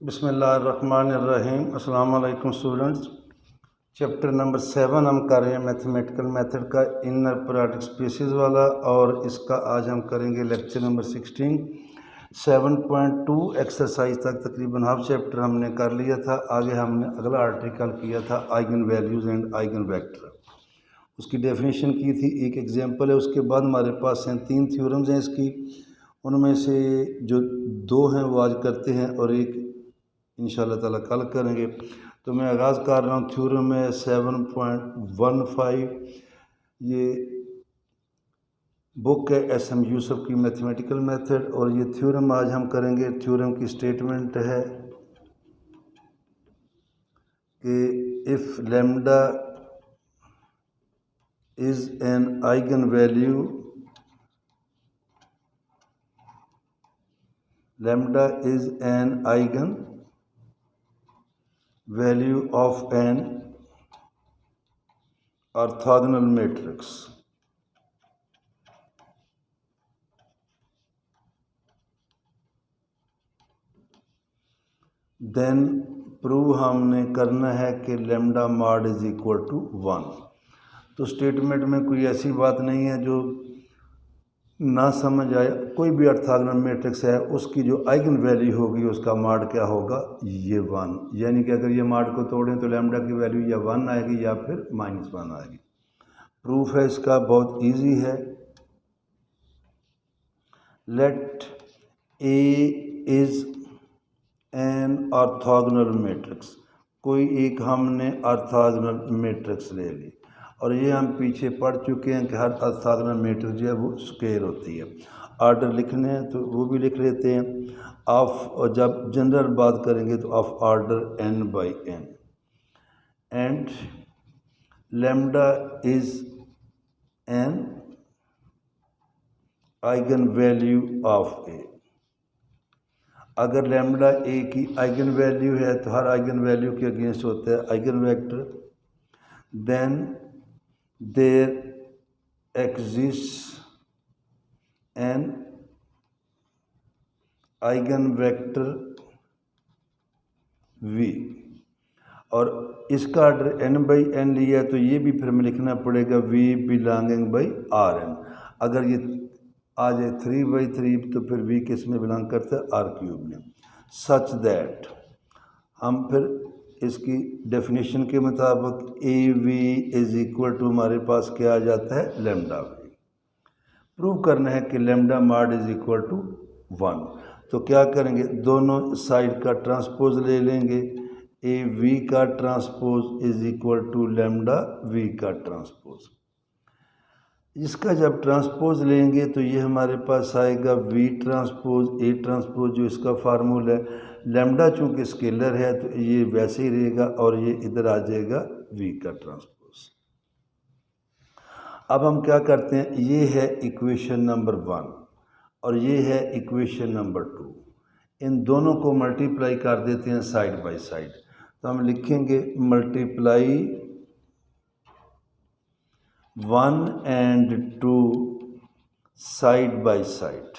बिस्मिल्लाहिर्रहमानिर्रहीम। अस्सलाम वालेकुम स्टूडेंट्स। चैप्टर नंबर 7 हम कर रहे हैं मैथमेटिकल मेथड का इनर पीरियोडिक स्पेसेस वाला, और इसका आज हम करेंगे लेक्चर नंबर 16 7.2 एक्सरसाइज तक। तकरीबन हाफ चैप्टर हमने कर लिया था। आगे हमने अगला आर्टिकल किया था eigen values and eigen vector, उसकी डेफिनेशन की थी। एक एग्जांपल है, उसके बाद हमारे पास हैं 3 थ्योरम्स हैं इसकी। उनमें से जो 2 हैं वो आज करते हैं और एक इंशाल्लाह ताला कल करेंगे। तो मैं आगाज़ कर रहा हूँ। थ्योरम है 7.15। ये बुक है SM यूसुफ की मैथमेटिकल मेथड, और ये थ्योरम आज हम करेंगे। थ्योरम की स्टेटमेंट है कि if lambda is an eigen value, lambda is an eigen value of an orthogonal matrix, then prove हमने करना है कि lambda mod is equal to 1। तो स्टेटमेंट में कोई ऐसी बात नहीं है जो ना समझ आए। कोई भी ऑर्थोगोनल मैट्रिक्स है, उसकी जो आइगन वैल्यू होगी उसका मॉड क्या होगा, ये 1। यानी कि अगर ये मॉड को तोड़ें तो लैम्डा की वैल्यू या 1 आएगी या फिर -1 आएगी। प्रूफ है इसका, बहुत इजी है। Let A is an orthogonal matrix. कोई एक हमने ऑर्थोगोनल मैट्रिक्स ले ली, और ये हम पीछे पढ़ चुके हैं कि हर ऑर्थोगोनल मैट्रिक्स जो है वो स्क्वायर होती है। ऑर्डर लिखने हैं तो वो भी लिख लेते हैं। और जब जनरल बात करेंगे तो of order n/n, and lambda is an eigen value of A. अगर लैम्डा ए की आइगन वैल्यू है तो हर आइगन वैल्यू के अगेंस्ट होता है eigenvector. Then there exist an eigenvector v, और इसका ऑर्डर n/n लिया है तो ये भी फिर हमें लिखना पड़ेगा v बिलोंगिंग बाई Rn। अगर ये आ जाए 3/3 तो फिर v किस में बिलोंग करता है, R³ में। सच दैट हम फिर इसकी डेफिनेशन के मुताबिक AV इज इक्वल टू हमारे पास क्या आ जाता है, लैम्डा v। प्रूव करना है कि lambda mod is equal to 1। तो क्या करेंगे, दोनों साइड का ट्रांसपोज ले लेंगे। AV का transpose is equal to lambda v का ट्रांसपोज। इसका जब ट्रांसपोज लेंगे तो ये हमारे पास आएगा V ट्रांसपोज A ट्रांसपोज, जो इसका फार्मूला है। लैम्डा चूँकि स्केलर है तो ये वैसे ही रहेगा, और ये इधर आ जाएगा V का ट्रांसपोज। अब हम क्या करते हैं, ये है इक्वेशन नंबर 1 और ये है इक्वेशन नंबर 2। इन दोनों को मल्टीप्लाई कर देते हैं साइड बाय साइड। तो हम लिखेंगे multiply 1 and 2 side by side.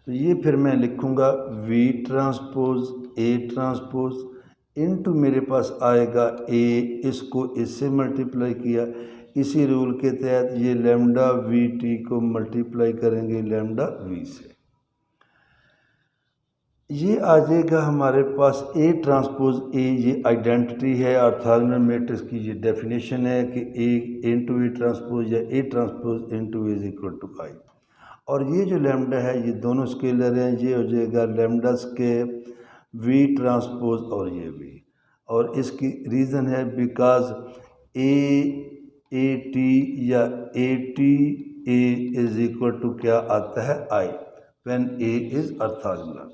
तो ये फिर मैं लिखूंगा V transpose A transpose into मेरे पास आएगा A, इसको इससे मल्टीप्लाई किया। इसी रूल के तहत ये लैम्डा VT को मल्टीप्लाई करेंगे लैम्डा V से। ये आ जाएगा हमारे पास A ट्रांसपोज A। ये आइडेंटिटी है ऑर्थोगोनल मैट्रिक्स की। ये डेफिनेशन है कि A इंटू A ट्रांसपोज या A transpose into is equal to I। और ये जो लैम्डा है ये दोनों स्केलर हैं। ये हो जाएगा लैम्डा स्केयर V ट्रांसपोज और ये V। और इसकी रीज़न है बिकॉज AT या ATA इज इक्वल टू क्या आता है, I, when A is orthogonal.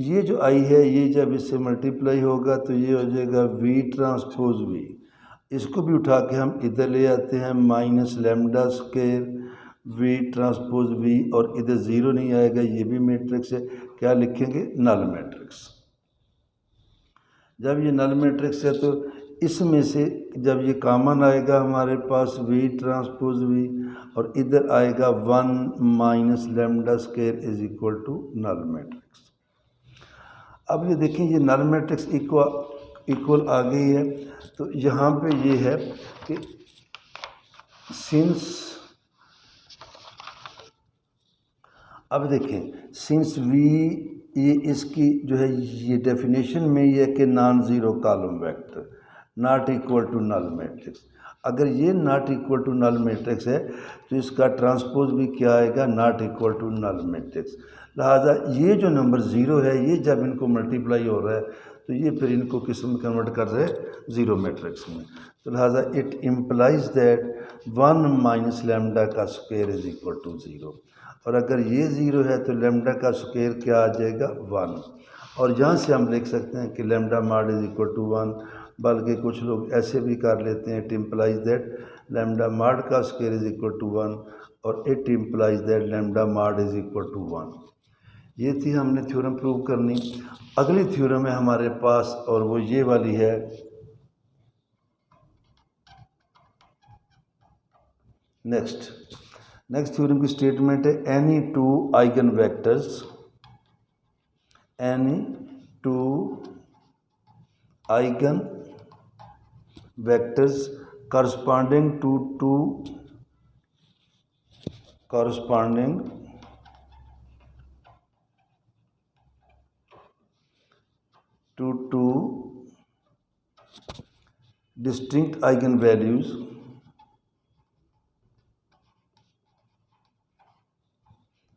ये जो I है ये जब इससे मल्टीप्लाई होगा तो ये हो जाएगा V ट्रांसपोज V। इसको भी उठा के हम इधर ले आते हैं minus lambda square V transpose V, और इधर ज़ीरो नहीं आएगा, ये भी मैट्रिक्स है। क्या लिखेंगे, नल मैट्रिक्स। जब ये नल मैट्रिक्स है तो इसमें से जब ये कॉमन आएगा हमारे पास V ट्रांसपोज V, और इधर आएगा 1 minus lambda square is equal to null matrix. अब ये देखें ये नल मैट्रिक्स इक्वल आ गई है। तो यहाँ पे ये है कि सिंस, अब देखें सिंस वी, ये इसकी जो है ये डेफिनेशन में ये है कि non zero column vector not equal to null matrix. अगर ये not equal to null matrix है तो इसका ट्रांसपोज भी क्या आएगा, not equal to null matrix. लिहाजा ये जो नंबर ज़ीरो है ये जब इनको मल्टीप्लाई हो रहा है तो ये फिर इनको किस में कन्वर्ट कर रहे हैं, ज़ीरो मैट्रिक्स में। तो लिहाजा it implies that 1 minus lambda का square is equal to zero. और अगर ये ज़ीरो है तो लैम्डा का स्क्वायर क्या आ जाएगा, 1। और यहाँ से हम लिख सकते हैं कि lambda mod is equal to 1, बल्कि कुछ लोग ऐसे भी कर लेते हैं, it implies that lambda mod का स्क्वायर इज इक्वल टू 1 और it implies that lambda mod is equal to 1। ये थी हमने थ्योरम प्रूव करनी। अगली थ्योरम है हमारे पास और वो ये वाली है, नेक्स्ट थ्योरम की स्टेटमेंट है any two eigen vectors, any two eigen vectors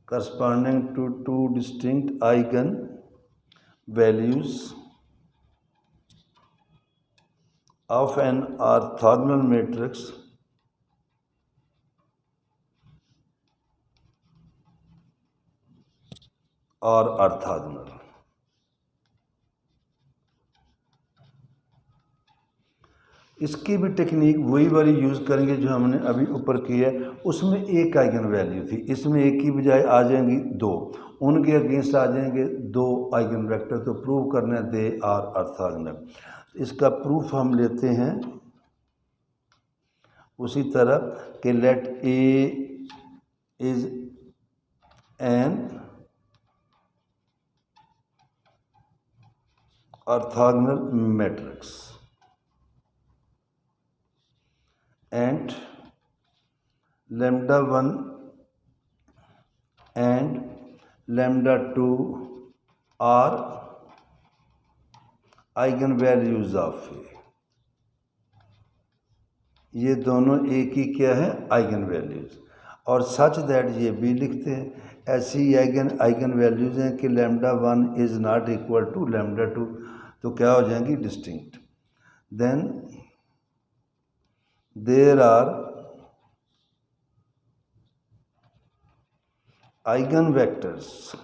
corresponding to two distinct eigenvalues of an orthogonal matrix or orthogonal। इसकी भी टेक्निक वही वाली यूज़ करेंगे जो हमने अभी ऊपर की है। उसमें एक आइगन वैल्यू थी, इसमें एक की बजाय आ जाएंगी दो, उनके अगेंस्ट आ जाएंगे दो आइगन वेक्टर। तो प्रूव करना है दे आर ऑर्थोगोनल। इसका प्रूफ हम लेते हैं उसी तरह कि let A is an orthogonal matrix and lambda 1 and lambda 2 are eigenvalues of A। ये दोनों A की क्या है, आइगन वैल्यूज़। और सच दैट ये भी लिखते हैं ऐसी आइगन वैल्यूज़ हैं कि lambda 1 is not equal to lambda 2, तो क्या हो जाएंगी, distinct. Then there are eigenvectors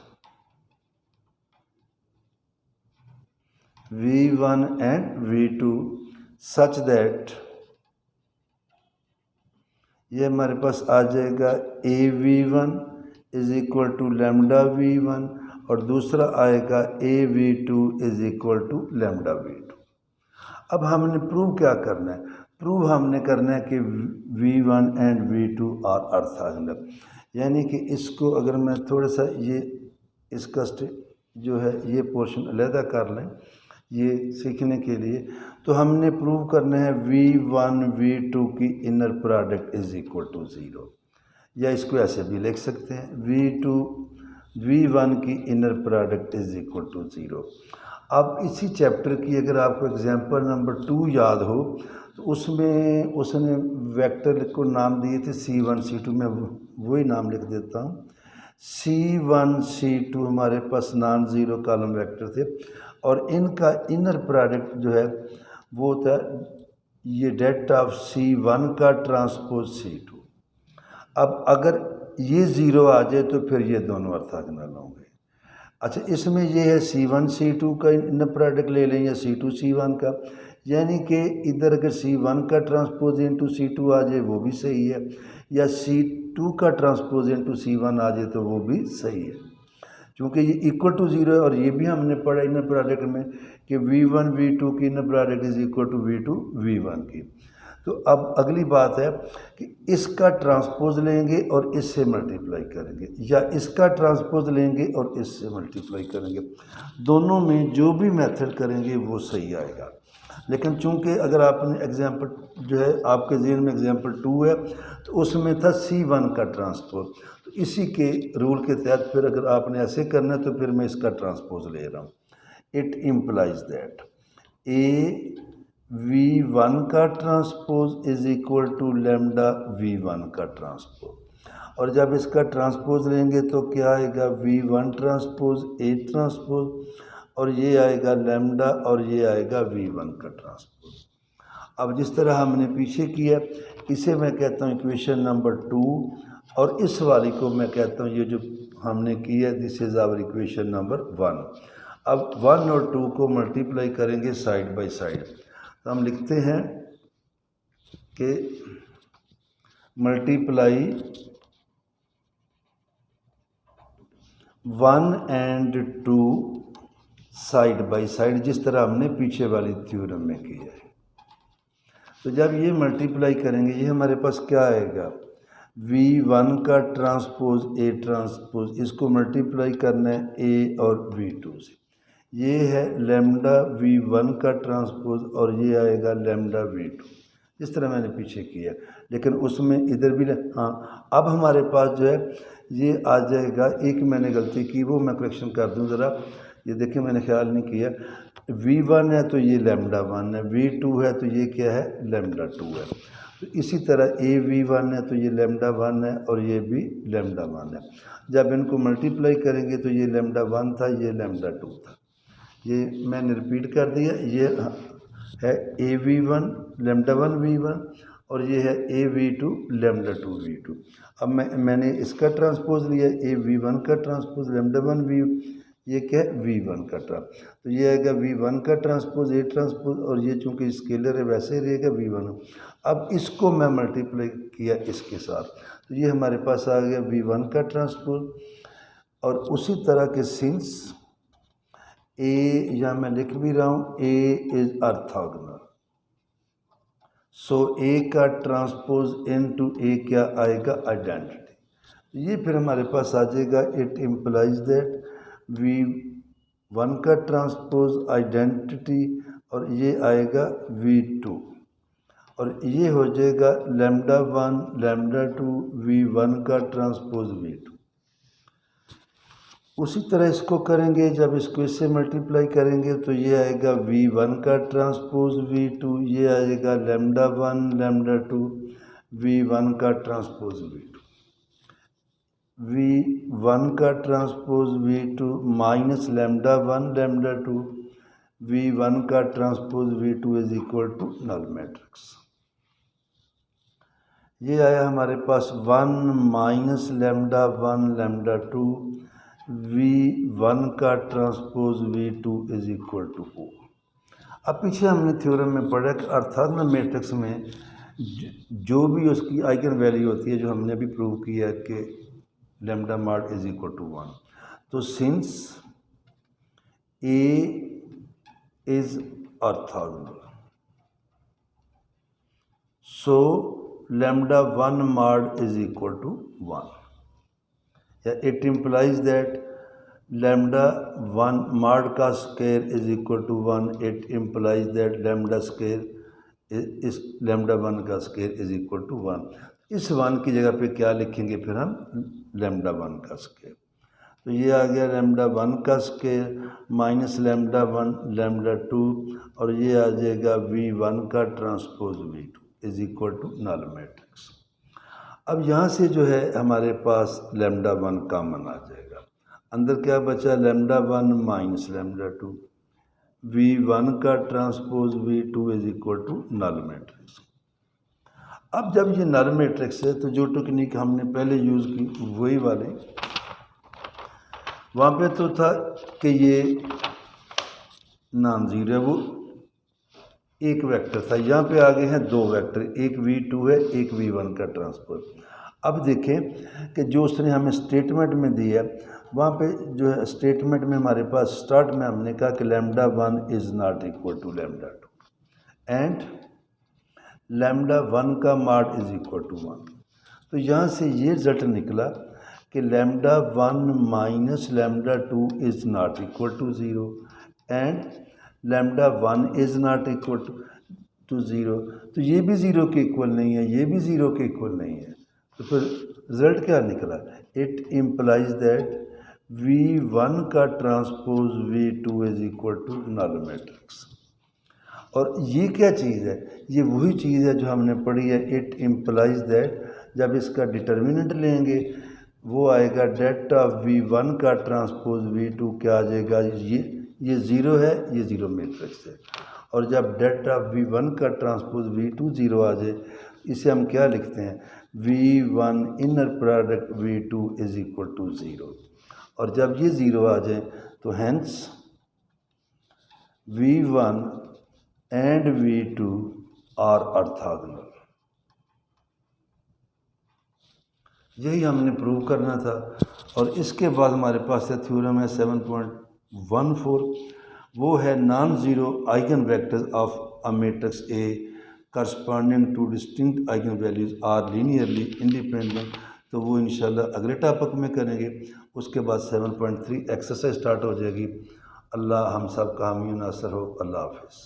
v1 and v2 such that ये हमारे पास आ जाएगा a v1 is equal to lambda v1 और दूसरा आएगा a v2 is equal to lambda v2। अब हमने प्रूव क्या करना है, प्रूव हमने करना है कि v1 and v2 are orthogonal. यानी कि इसको अगर मैं थोड़ा सा ये इसका जो है ये पोर्शन अलहदा कर लें ये सीखने के लिए, तो हमने प्रूव करना है v1 v2 की inner product is equal to 0, या इसको ऐसे भी लिख सकते हैं v1 की inner product is equal to 0। अब इसी चैप्टर की अगर आपको एग्जांपल नंबर 2 याद हो तो उसमें उसने वेक्टर को नाम दिए थे C1 C2, मैं वही नाम लिख देता हूँ। C1 C2 हमारे पास नॉन ज़ीरो कॉलम वेक्टर थे और इनका इनर प्रोडक्ट जो है वो था ये डेट ऑफ C1 का ट्रांसपोज C2। अब अगर ये ज़ीरो आ जाए तो फिर ये दोनों ऑर्थोगोनल होंगे। अच्छा, इसमें ये है C1 C2 का इनर प्रोडक्ट ले लें या C2 C1 का, यानी कि इधर अगर C1 का ट्रांसपोज इंटू C2 आ जाए वो भी सही है, या C2 का ट्रांसपोज इंटू C1 आ जाए तो वो भी सही है, क्योंकि ये इक्वल टू 0 है। और ये भी हमने पढ़ा इनर प्रोडक्ट में कि v1 v2 की inner product is equal to v2 v1 की। तो अब अगली बात है कि इसका ट्रांसपोज लेंगे और इससे मल्टीप्लाई करेंगे, या इसका ट्रांसपोज लेंगे और इससे मल्टीप्लाई करेंगे। दोनों में जो भी मेथड करेंगे वो सही आएगा। लेकिन चूंकि अगर आपने एग्जाम्पल जो है आपके ज़हन में एग्जाम्पल 2 है तो उसमें था C1 का ट्रांसपोज, तो इसी के रूल के तहत फिर अगर आपने ऐसे करना है तो फिर मैं इसका ट्रांसपोज ले रहा हूँ। It implies that A V1 का transpose is equal to lambda V1 का ट्रांसपोज, और जब इसका ट्रांसपोज लेंगे तो क्या आएगा V1 ट्रांसपोज A ट्रांसपोज, और ये आएगा लैम्डा और ये आएगा V1 का ट्रांसपोज। अब जिस तरह हमने पीछे किया इसे मैं कहता हूँ इक्वेशन नंबर 2, और इस वाली को मैं कहता हूँ ये जो हमने किया this is our equation number 1। अब 1 और 2 को मल्टीप्लाई करेंगे साइड बाय साइड, तो हम लिखते हैं कि multiply 1 and 2 side by side, जिस तरह हमने पीछे वाली थ्योरम में किया है। तो जब ये मल्टीप्लाई करेंगे ये हमारे पास क्या आएगा, V1 का ट्रांसपोज A ट्रांसपोज, इसको मल्टीप्लाई करना है A और V2 से, ये है लैम्डा V1 का ट्रांसपोज और ये आएगा लैम्डा V2, इस तरह मैंने पीछे किया। लेकिन उसमें इधर भी हाँ, अब हमारे पास जो है ये आ जाएगा, एक मैंने गलती की वो मैं करेक्शन कर दूं ज़रा, ये देखिए मैंने ख्याल नहीं किया, V1 है तो ये लैम्डा 1 है, V2 है तो ये क्या है लैम्डा 2 है। तो इसी तरह AV1 है तो ये लैम्डा 1 है और ये भी लैम्डा 1 है। जब इनको मल्टीप्लाई करेंगे तो ये लैम्डा 1 था, ये लैम्डा 2 था। ये मैंने रिपीट कर दिया, ये है AV1 लैम्डा 1 V1 और ये है AV2 लैम्डा 2 V2। अब मैंने इसका ट्रांसपोज लिया AV1 का ट्रांसपोज लैम्डा 1 V, ये क्या है V1 का ट्रांसपोज, तो ये आएगा V1 का ट्रांसपोज A ट्रांसपोज, और ये चूँकि स्केलर है वैसे ही रहेगा V1। अब इसको मैं मल्टीप्लाई किया इसके साथ, तो ये हमारे पास आ गया V1 का ट्रांसपोज। और उसी तरह के सिंस A, या मैं लिख भी रहा हूँ A is orthogonal, so A का ट्रांसपोज इनटू A क्या आएगा आइडेंटिटी। ये फिर हमारे पास आ जाएगा इट इम्प्लाइज दैट V1 का ट्रांसपोज आइडेंटिटी और ये आएगा V2, और ये हो जाएगा लैम्डा 1 लैम्डा 2 V1 का ट्रांसपोज V2। उसी तरह इसको करेंगे, जब इसको इससे मल्टीप्लाई करेंगे तो ये आएगा V1 का ट्रांसपोज V2, ये आएगा लैम्डा 1 लैम्डा 2 V1 का ट्रांसपोज V2, V1 का transpose V2 minus lambda 1 lambda 2 V1 का transpose V2 is equal to null matrix. ये आया हमारे पास 1 माइनस लैम्डा 1 लैम्डा 2 V1 का transpose V2 is equal to 4। अब पीछे हमने थ्योरम में पढ़ा कि ऑर्थोगोनल मैट्रिक्स में जो भी उसकी आइगन वैल्यू होती है, जो हमने अभी प्रूव किया कि lambda mod is equal to 1, तो since A is orthogonal so lambda 1 mod is equal to 1, या it implies that lambda 1 mod का square is equal to 1, it implies that lambda square is lambda 1 का square is equal to 1। इस 1 की जगह पे क्या लिखेंगे फिर हम लैम्डा 1 का स्क्वायर, तो ये आ गया लैम्डा 1 का स्क्वायर माइनस लैम्डा 1 लैम्डा 2, और ये आ जाएगा V1 का transpose V2 is equal to null matrix. अब यहाँ से जो है हमारे पास लैम्डा 1 कॉमन आ जाएगा, अंदर क्या बचा लैम्डा 1 माइनस लैम्डा 2 V1 का transpose V2 is equal to null matrix. अब जब ये नल मैट्रिक्स है तो जो टेक्निक हमने पहले यूज़ की वही वाली, वहाँ पे तो था कि ये नॉन ज़ीरो है, वो एक वेक्टर था, यहाँ पे आ गए हैं दो वेक्टर, एक V2 है एक V1 का ट्रांसपोज। अब देखें कि जो उसने हमें स्टेटमेंट में दिया, वहाँ पे जो है स्टेटमेंट में हमारे पास स्टार्ट में हमने कहा कि lambda 1 is not equal to lambda 2 and lambda 1 का मॉड इज इक्वल टू 1। तो यहाँ से ये रिजल्ट निकला कि lambda 1 minus lambda 2 is not equal to 0 and lambda 1 is not equal to 0। तो ये भी 0 के इक्वल नहीं है, ये भी 0 के इक्वल नहीं है। तो फिर रिजल्ट क्या निकला? इट इम्प्लाइज दैट V1 का transpose V2 is equal to null matrix. और ये क्या चीज़ है? ये वही चीज़ है जो हमने पढ़ी है, इट इम्प्लाइज दैट। जब इसका डिटर्मिनेंट लेंगे वो आएगा डेल्टा V1 का ट्रांसपोज V2 क्या आ जाएगा? ये 0 है, ये 0 मैट्रिक्स है। और जब डेल्टा V1 का ट्रांसपोज V2 0 आ जाए, इसे हम क्या लिखते हैं? V1 inner product V2 is equal to 0। और जब ये 0 आ जाए तो hence V1 and V2 are orthogonal. यही हमने प्रूव करना था। और इसके बाद हमारे पास है थ्योरम है 7.14, वो है non zero eigen vectors of a matrix A corresponding to distinct eigen values are linearly independent. तो वो इंशाल्लाह अगले टॉपिक में करेंगे। उसके बाद 7.3 एक्सरसाइज स्टार्ट हो जाएगी। अल्लाह हम सब का हामी नासर हो। अल्लाह हाफ़िज़।